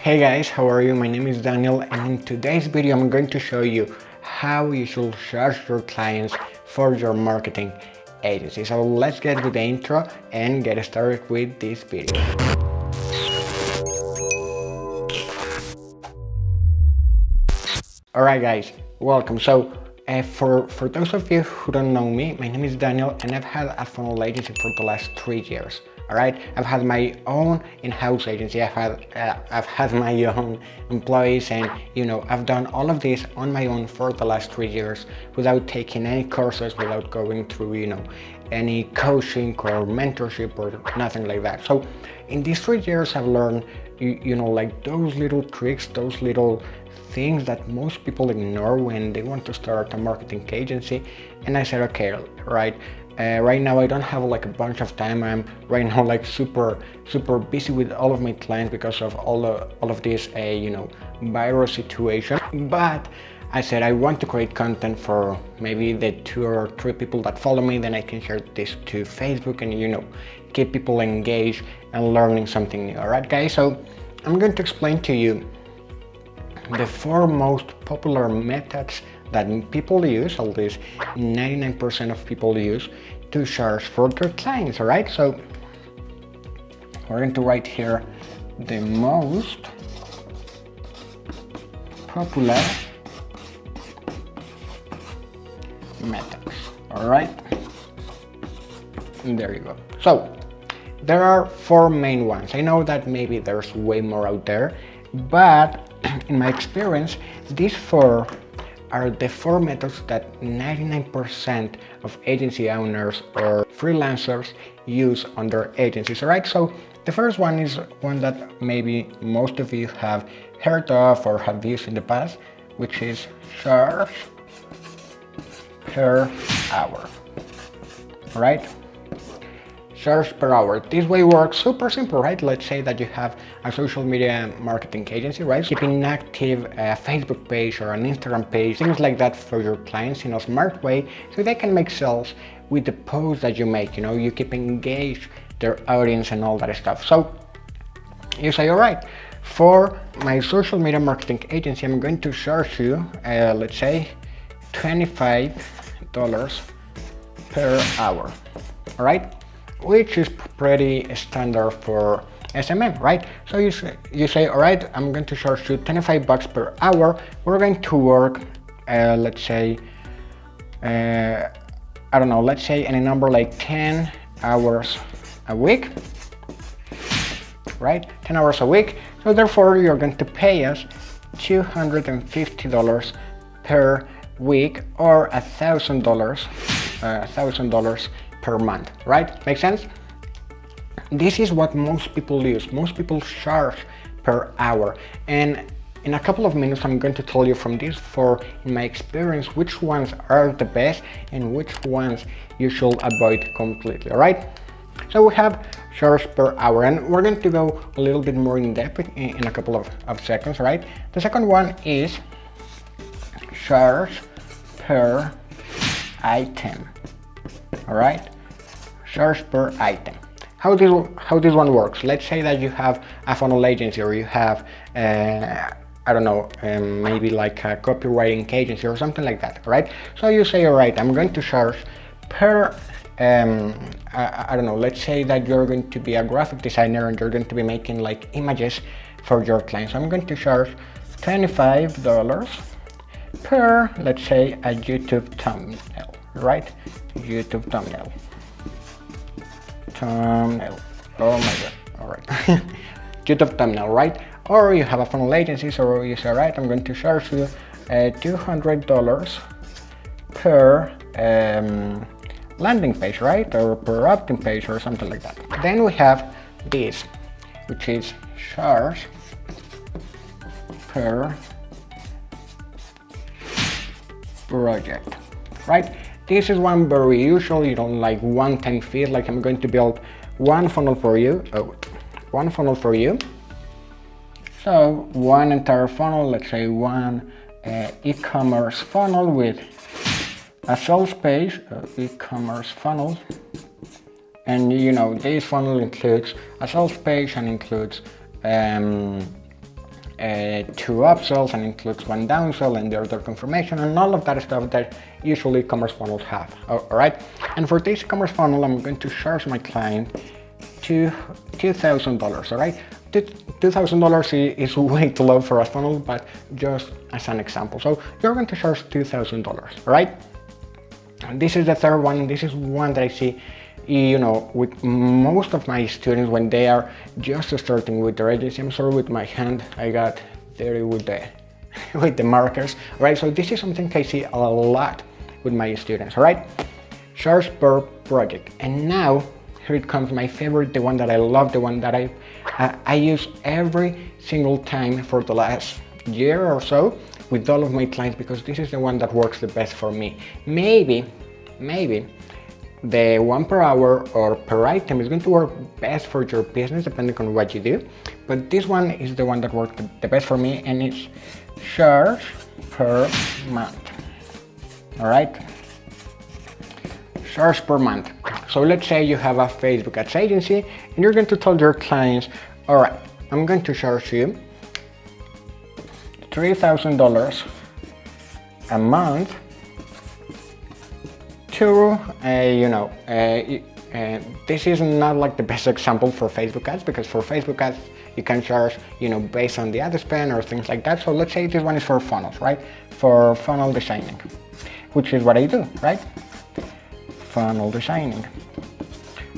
Hey guys, how are you? My name is Daniel, and in today's video I'm going to show you how you should charge your clients for your marketing agency. So let's get with the intro and get started with this video. Alright guys, welcome. So for those of you who don't know me, my name is Daniel and I've had a funnel agency for the last 3 years. Alright, I've had my own in-house agency, I've had my own employees, and I've done all of this on my own for the last 3 years without taking any courses, without going through any coaching or mentorship or nothing like that. So in these 3 years I've learned like those little tricks, those little things that most people ignore when they want to start a marketing agency. And I said, okay, right now I don't have like a bunch of time. I'm right now like super busy with all of my clients because of all of this virus situation. But I said I want to create content for maybe the 2 or 3 people that follow me. Then I can share this to Facebook and keep people engaged and learning something new. Alright guys, so I'm going to explain to you the 4 most popular methods that people use, at least 99% of people use, to charge for their clients. Alright, so we're going to write here the most popular methods. Alright, there you go. So there are 4 main ones. I know that maybe there's way more out there, but in my experience, these 4 are the 4 methods that 99% of agency owners or freelancers use on their agencies. Alright, so the first one is one that maybe most of you have heard of or have used in the past, which is charge per hour. Alright, charge per hour. This way works super simple, right? Let's say that you have a social media marketing agency, right? Keeping active a Facebook page or an Instagram page, things like that for your clients in a smart way, so they can make sales with the posts that you make. You keep engaged their audience and all that stuff. So you say, all right, for my social media marketing agency, I'm going to charge you, let's say, $25 per hour. All right, which is pretty standard for SMM, right? So you say, all right, I'm going to charge you $25 per hour. We're going to work, let's say, I don't know, let's say any number like 10 hours a week, right? 10 hours a week. So therefore, you're going to pay us $250 per week or $1,000 per month, right? Make sense? This is what most people use. Most people charge per hour, and in a couple of minutes I'm going to tell you from these 4, in my experience, which ones are the best and which ones you should avoid completely. All right, so we have charge per hour, and we're going to go a little bit more in depth in a couple of seconds. Right, the second one is charge per item. All right, charge per item. How this one works? Let's say that you have a funnel agency, or you have I don't know, maybe like a copywriting agency or something like that. Right? So you say, all right, I'm going to charge per I don't know. Let's say that you're going to be a graphic designer and you're going to be making like images for your clients. So I'm going to charge $25 per, let's say, a YouTube thumbnail. Right? YouTube thumbnail. Oh my god. All right. YouTube thumbnail, right? Or you have a funnel agency, so you say, all right, I'm going to charge you $200 per landing page, right? Or per opt-in page or something like that. Then we have this, which is charge per project, right? This is one very usual, like one-time fee, like I'm going to build one funnel for you. So one entire funnel, let's say one e-commerce funnel with a sales page, e-commerce funnel, and this funnel includes a sales page and includes two upsells and includes one downsell and the order confirmation and all of that stuff that usually e-commerce funnels have. All right. And for this e-commerce funnel, I'm going to charge my client $2,000. All right. $2,000 is way too low for a funnel, but just as an example. So you're going to charge $2,000. All right. And this is the third one. This is one that I see, with most of my students when they are just starting with their agency. I'm sorry, with my hand, I got dirty with the markers. All right, so this is something I see a lot with my students. All right, charge per project. And now here it comes, my favorite, the one that I love, the one that I use every single time for the last year or so with all of my clients, because this is the one that works the best for me. Maybe the 1 per hour or per item is going to work best for your business depending on what you do, but this one is the one that works the best for me, and it's charge per month. All right, charge per month. So let's say you have a Facebook ads agency and you're going to tell your clients, all right, I'm going to charge you $3,000 a month to, this is not like the best example for Facebook ads, because for Facebook ads, you can charge, based on the ad spend or things like that. So let's say this one is for funnels, right? For funnel designing, which is what I do, right? Funnel designing.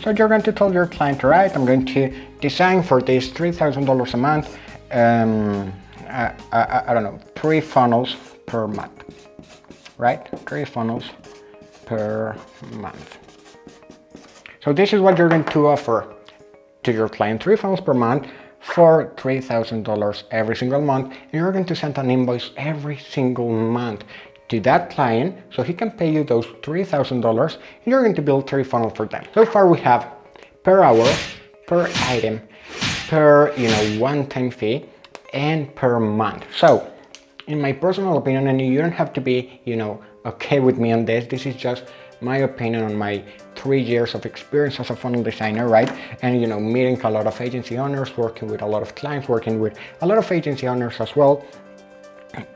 So you're going to tell your client, right, I'm going to design for this $3,000 a month, I don't know, 3 funnels per month, right? 3 funnels per month. So this is what you're going to offer to your client, 3 funnels per month for $3,000 every single month. And you're going to send an invoice every single month to that client so he can pay you those $3,000, and you're going to build 3 funnels for them. So far we have per hour, per item, per one-time fee, and per month. So in my personal opinion, and you don't have to be okay with me on this, this is just my opinion on my 3 years of experience as a funnel designer, right? And meeting a lot of agency owners, working with a lot of clients, working with a lot of agency owners as well.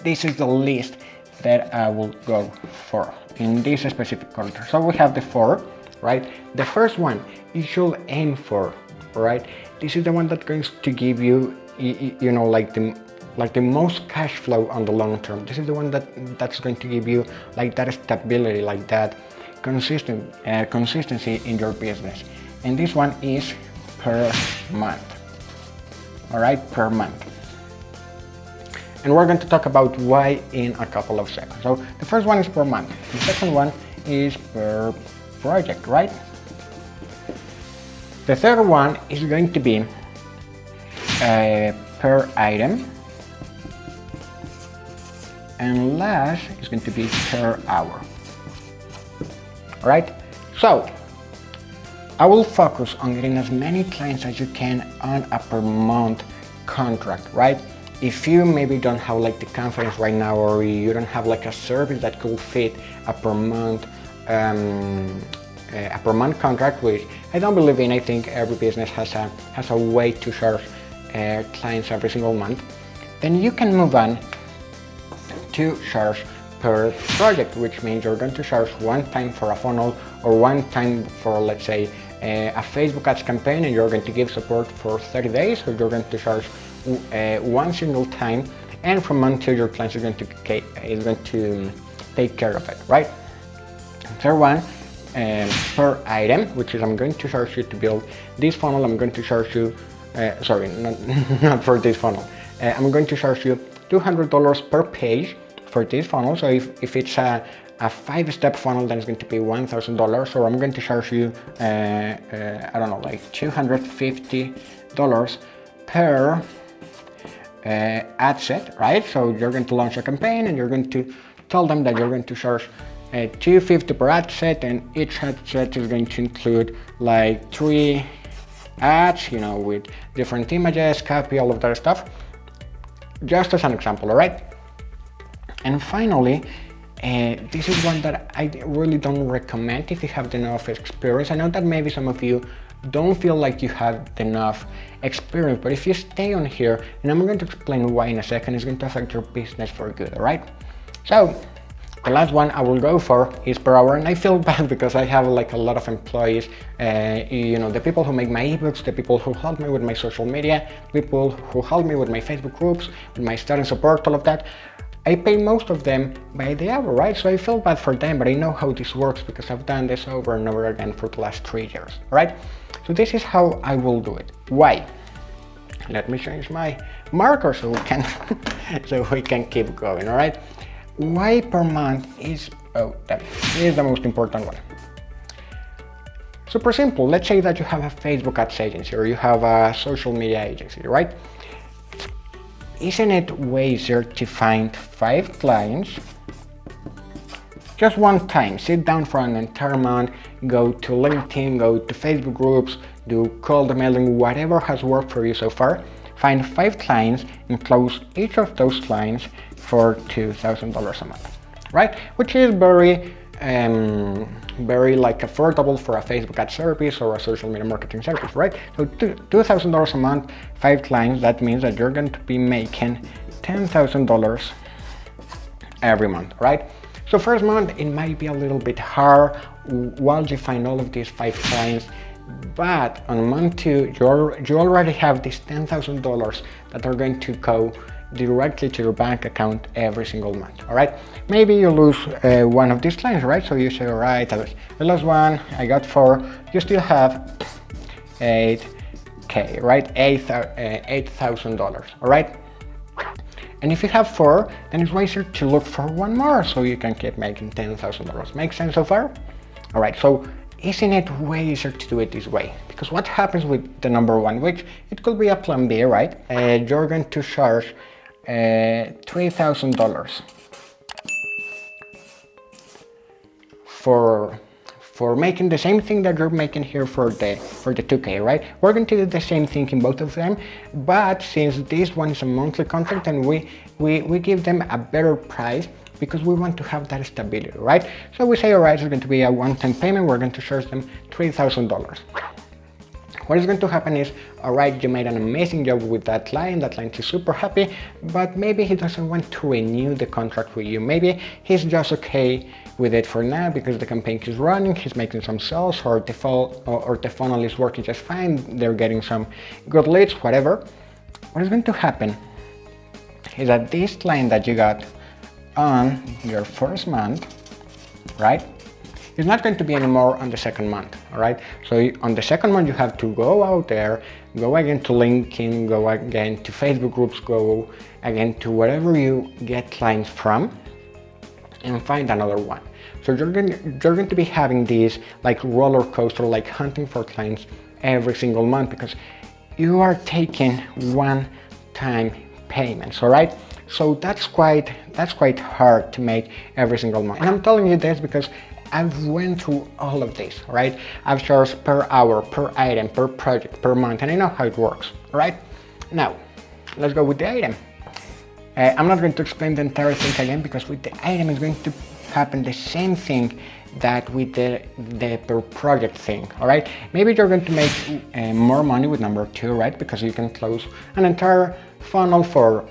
This is the list that I will go for in this specific order. So we have the 4, right? The first one you should aim for, right? This is the one that's going to give you, like the most cash flow on the long term. This is the one that's going to give you like that stability, like that consistency in your business. And this one is per month. All right, per month. And we're going to talk about why in a couple of seconds. So the first one is per month. The second one is per project, right? The third one is going to be per item. And last is going to be per hour. All right? So I will focus on getting as many clients as you can on a per month contract, right? If you maybe don't have like the confidence right now, or you don't have like a service that could fit a per month contract, which I don't believe in. I think every business has a way to charge clients every single month. Then you can move on to charge per project, which means you're going to charge one time for a funnel, or one time for, let's say, a Facebook ads campaign, and you're going to give support for 30 days, or you're going to charge one single time, and from until your client is going to take care of it, right? Third one, per item, which is I'm going to charge you to build this funnel. I'm going to charge you, not for this funnel. I'm going to charge you $200 per page for this funnel. So if it's a 5-step funnel, then it's going to be $1,000. Or I'm going to charge you, I don't know, like $250 per ad set, right? So you're going to launch a campaign, and you're going to tell them that you're going to charge $250 per ad set, and each ad set is going to include like 3 ads, with different images, copy, all of that stuff. Just as an example, all right? And finally, this is one that I really don't recommend if you have enough experience. I know that maybe some of you don't feel like you have enough experience. But if you stay on here, and I'm going to explain why in a second, it's going to affect your business for good, all right? So the last one I will go for is per hour, and I feel bad because I have like a lot of employees, the people who make my ebooks, the people who help me with my social media, people who help me with my Facebook groups, with my student support, all of that. I pay most of them by the hour, right? So I feel bad for them, but I know how this works because I've done this over and over again for the last 3 years, right? So this is how I will do it. Why? Let me change my marker so we can keep going, all right? Why per month is, that is the most important one. Super simple. Let's say that you have a Facebook ads agency or you have a social media agency, right? Isn't it way easier to find 5 clients just one time? Sit down for an entire month, go to LinkedIn, go to Facebook groups, do cold emailing, whatever has worked for you so far. Find 5 clients and close each of those clients for $2,000 a month, right? Which is very like affordable for a Facebook ad service or a social media marketing service, right? So $2,000 a month, 5 clients, that means that you're going to be making $10,000 every month, right? So first month, it might be a little bit hard while you find all of these 5 clients, but on month 2, you already have these $10,000 that are going to go directly to your bank account every single month, all right? Maybe you lose one of these clients, right? So you say, all right, the last one, I got 4, you still have $8K, right? $8,000, all right? And if you have 4, then it's wiser to look for one more so you can keep making $10,000. Make sense so far? All right, so isn't it way easier to do it this way? Because what happens with the number 1, which it could be a plan B, right? You're going to charge $3,000 for making the same thing that you're making here for the 2K, right? We're going to do the same thing in both of them, but since this one is a monthly contract, and we give them a better price because we want to have that stability, right? So we say, all right, it's going to be a one-time payment. We're going to charge them $3,000. What is going to happen is, all right, you made an amazing job with that client is super happy, but maybe he doesn't want to renew the contract with you. Maybe he's just okay with it for now because the campaign is running, he's making some sales, or the funnel is working just fine, they're getting some good leads, whatever. What is going to happen is that this client that you got on your first month, right, it's not going to be anymore on the second month, all right? So on the second month, you have to go out there, go again to LinkedIn, go again to Facebook groups, go again to wherever you get clients from, and find another one. So you're going to be having these like roller coaster, like hunting for clients every single month because you are taking one-time payments, all right? So that's quite hard to make every single month. And I'm telling you this because I've went through all of this, right? I've charged per hour, per item, per project, per month, and I know how it works, right? Now, let's go with the item. I'm not going to explain the entire thing again because with the item it's going to happen the same thing that with the per project thing, all right? Maybe you're going to make more money with number 2, right? Because you can close an entire funnel for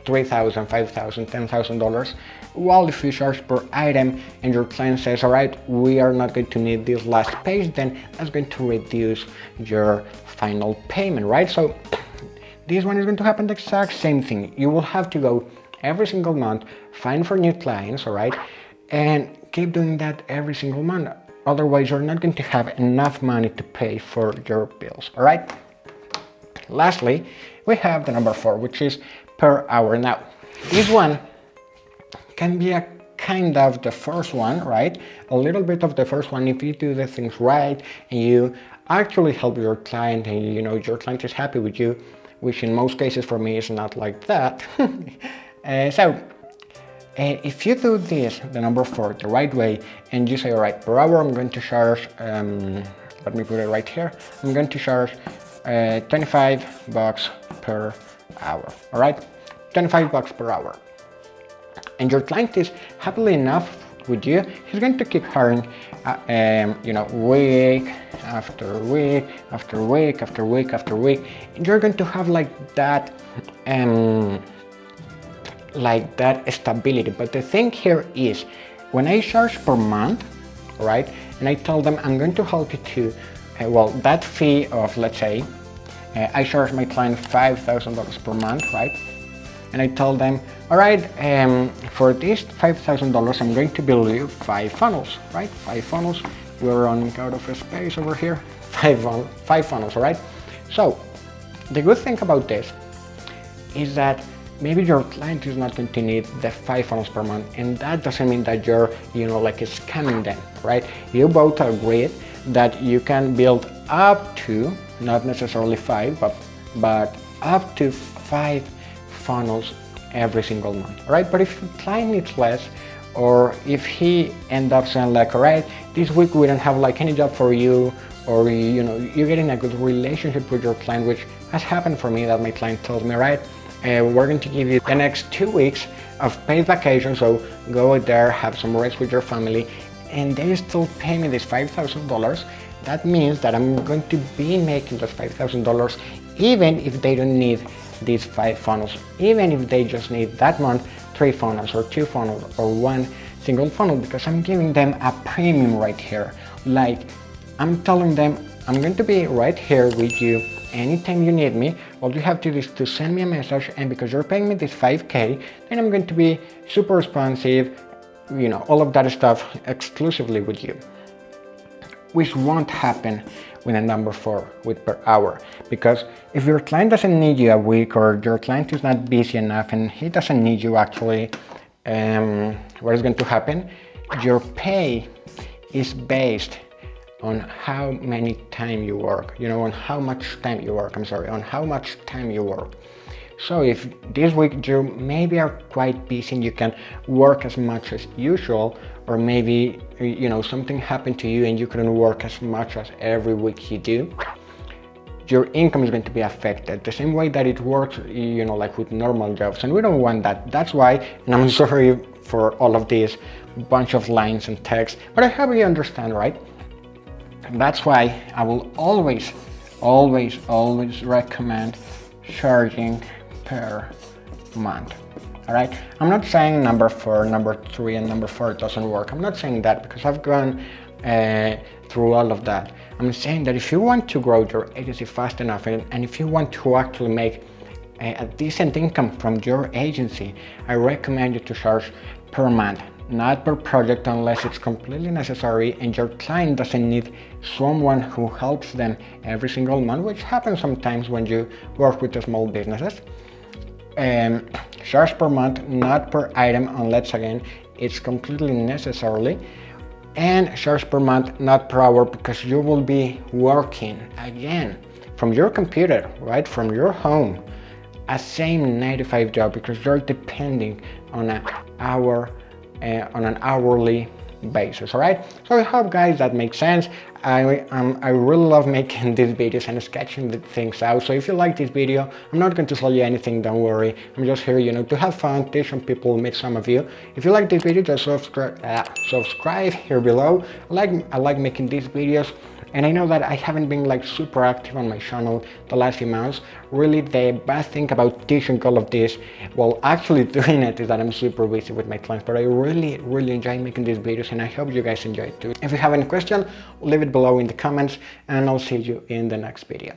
$3,000, $5,000, $10,000. While if you charge per item and your client says, all right, we are not going to need this last page, then that's going to reduce your final payment, right? So this one is going to happen the exact same thing. You will have to go every single month, find for new clients, all right? And keep doing that every single month. Otherwise, you're not going to have enough money to pay for your bills, all right? Lastly, we have the number 4, which is per hour. Now, this one can be a kind of the first one, right? A little bit of the first one if you do the things right and you actually help your client and your client is happy with you, which in most cases for me is not like that. If you do this, the number 4, the right way, and you say, all right, per hour I'm going to charge, let me put it right here, I'm going to charge $25 per hour, all right? $25 per hour. And your client is happily enough with you, he's going to keep hiring, week after week after week after week after week, and you're going to have like that stability. But the thing here is, when I charge per month, right, and I tell them I'm going to help you to, that fee of, let's say, I charge my client $5,000 per month, right? And I tell them, all right, for this $5,000, I'm going to build you 5 funnels, right? 5 funnels. We're running out of space over here. 5 funnels, all right? So the good thing about this is that maybe your client is not going to need the 5 funnels per month, and that doesn't mean that you're, like scamming them, right? You both agreed that you can build up to, not necessarily 5, but up to 5 funnels every single month, right? But if your client needs less, or if he ends up saying like, all right, this week we don't have like any job for you, or you're getting a good relationship with your client, which has happened for me, that my client tells me, right, we're going to give you the next 2 weeks of paid vacation, so go out there, have some rest with your family, and they still pay me this $5,000. That means that I'm going to be making those $5,000 even if they don't need these 5 funnels, even if they just need that month 3 funnels or 2 funnels or 1 single funnel, because I'm giving them a premium right here. Like, I'm telling them I'm going to be right here with you anytime you need me. All you have to do is to send me a message, and because you're paying me this 5K, then I'm going to be super responsive, all of that stuff exclusively with you, which won't happen with a number 4 with per hour. Because if your client doesn't need you a week, or your client is not busy enough and he doesn't need you actually, what is going to happen? Your pay is based on how many time you work, on how much time you work, on how much time you work. So if this week you maybe are quite busy and you can work as much as usual, or maybe something happened to you and you couldn't work as much as every week you do, your income is going to be affected the same way that it works, like with normal jobs, and we don't want that. That's why, and I'm sorry for all of this bunch of lines and text, but I hope you understand, right? That's why I will always recommend charging per month. All right, I'm not saying number 4, number 3, and number 4 doesn't work. I'm not saying that, because I've gone through all of that. I'm saying that if you want to grow your agency fast enough, and if you want to actually make a decent income from your agency, I recommend you to charge per month, not per project, unless it's completely necessary and your client doesn't need someone who helps them every single month, which happens sometimes when you work with the small businesses. Charge per month, not per item, unless again it's completely necessary, and charge per month, not per hour, because you will be working again from your computer, right, from your home, a same 9 to 5 job, because you're depending on an hourly basis. All right, so I hope, guys, that makes sense. I really love making these videos and sketching the things out. So if you like this video, I'm not going to sell you anything, don't worry. I'm just here, to have fun, teach some people, meet some of you. If you like this video, just subscribe here below. I like making these videos, and I know that I haven't been like super active on my channel the last few months. Really, the bad thing about teaching all of this, well, actually doing it, is that I'm super busy with my clients, but I really enjoy making these videos, and I hope you guys enjoy it too. If you have any question, leave it below in the comments, and I'll see you in the next video.